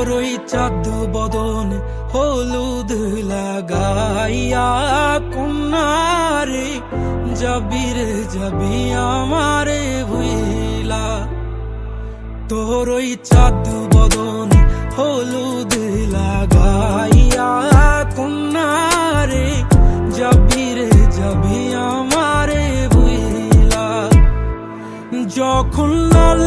তোর ওই চাঁদ বদন হলুদ লাগাইয়া কন্যারে যাবি রে যাবি আমারে ভুইলা। তোর ওই চাঁদ বদন হলুদ লাগাইয়া কন্যারে যাবি রে যাবি আমারে ভুইলা। যখন লাল